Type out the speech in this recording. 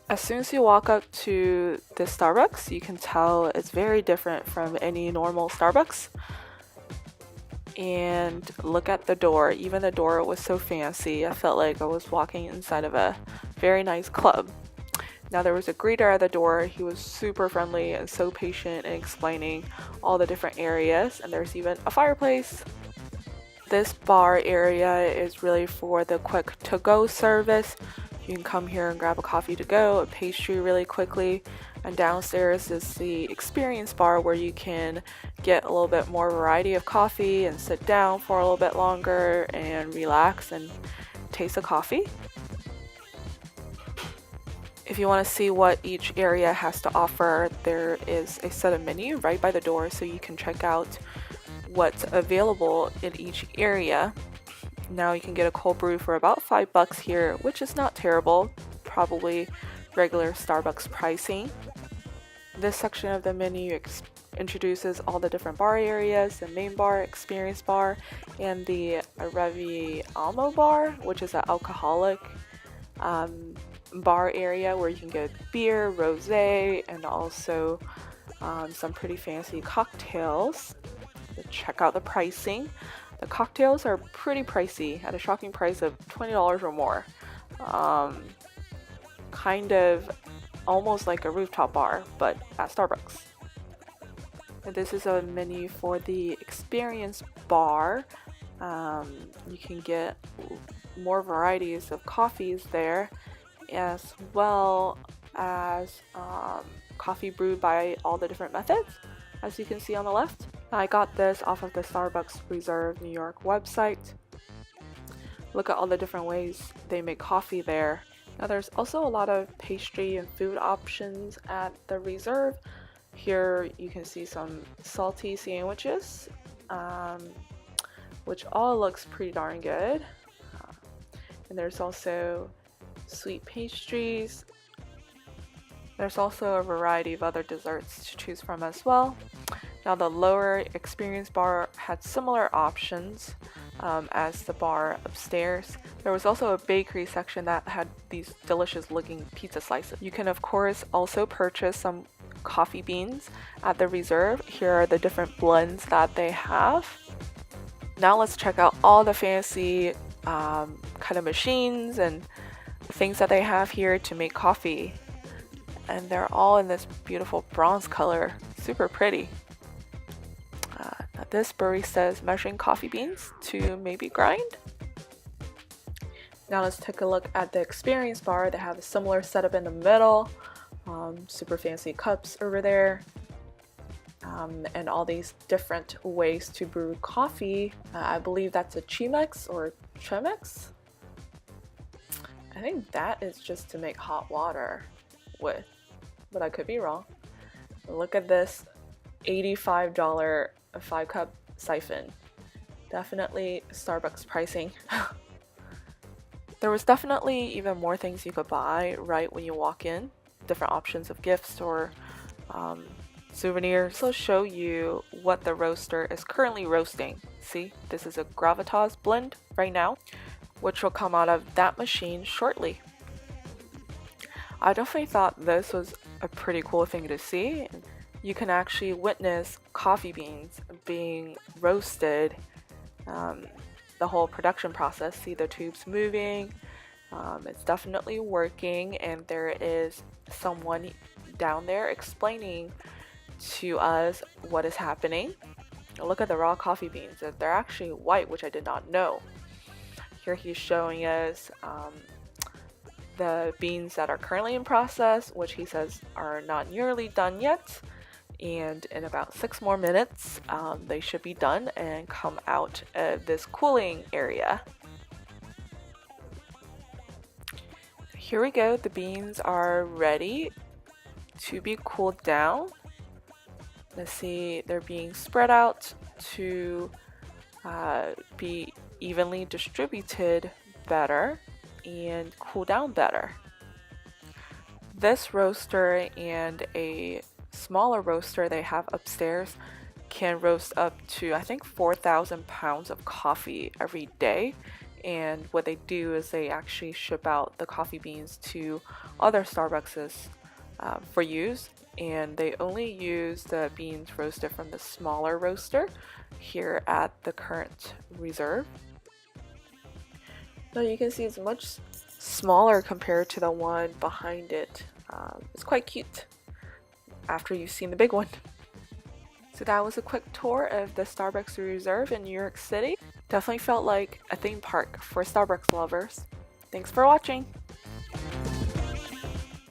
As soon as you walk up to the Starbucks, you can tell it's very different from any normal Starbucks. And look at the door. Even the door was so fancy. I felt like I was walking inside of a very nice club. Now there was a greeter at the door. He was super friendly and so patient in explaining all the different areas. And there's even a fireplace. This bar area is really for the quick to-go service. You can come here and grab a coffee to go, a pastry really quickly, and downstairs is the experience bar where you can get a little bit more variety of coffee and sit down for a little bit longer and relax and taste the coffee. If you want to see what each area has to offer, there is a set of menu right by the door so you can check out what's available in each area. Now you can get a cold brew for about $5 here, which is not terrible, probably regular Starbucks pricing. This section of the menu introduces all the different bar areas, the main bar, experience bar, and the Reviamo bar, which is an alcoholic bar area where you can get beer, rosé, and also some pretty fancy cocktails. So check out the pricing. The cocktails are pretty pricey, at a shocking price of $20 or more. Kind of almost like a rooftop bar, but at Starbucks. And this is a menu for the experience bar. You can get more varieties of coffees there, as well as coffee brewed by all the different methods, as you can see on the left. I got this off of the Starbucks Reserve New York website. Look at all the different ways they make coffee there. Now there's also a lot of pastry and food options at the Reserve. Here you can see some salty sandwiches, which all looks pretty darn good. And there's also sweet pastries. There's also a variety of other desserts to choose from as well. Now the lower experience bar had similar options as the bar upstairs. There was also a bakery section that had these delicious looking pizza slices. You can of course also purchase some coffee beans at the Reserve. Here are the different blends that they have. Now let's check out all the fancy kind of machines and things that they have here to make coffee. And they're all in this beautiful bronze color, super pretty. This barista is measuring coffee beans to maybe grind. Now let's take a look at the experience bar. They have a similar setup in the middle, super fancy cups over there, and all these different ways to brew coffee. I believe that's a Chemex or Chemex. I think that is just to make hot water with, but I could be wrong. Look at this $85 a 5-cup siphon. Definitely Starbucks pricing. There was definitely even more things you could buy right when you walk in. Different options of gifts or souvenirs. So show you what the roaster is currently roasting. See, this is a Gravitas blend right now, which will come out of that machine shortly. I definitely thought this was a pretty cool thing to see. You can actually witness coffee beans being roasted, the whole production process. See the tubes moving. It's definitely working, and there is someone down there explaining to us what is happening. Look at the raw coffee beans. They're actually white, which I did not know. Here he's showing us the beans that are currently in process, which he says are not nearly done yet. And in about 6 more minutes, they should be done and come out of this cooling area. Here we go. The beans are ready to be cooled down. Let's see, they're being spread out to be evenly distributed better and cool down better. This roaster and a smaller roaster they have upstairs can roast up to, I think, 4,000 pounds of coffee every day. And what they do is they actually ship out the coffee beans to other Starbuckses for use, and they only use the beans roasted from the smaller roaster here at the current reserve. Now you can see it's much smaller compared to the one behind it. It's quite cute after you've seen the big one. So that was a quick tour of the Starbucks Reserve in New York City. Definitely felt like a theme park for Starbucks lovers. Thanks for watching!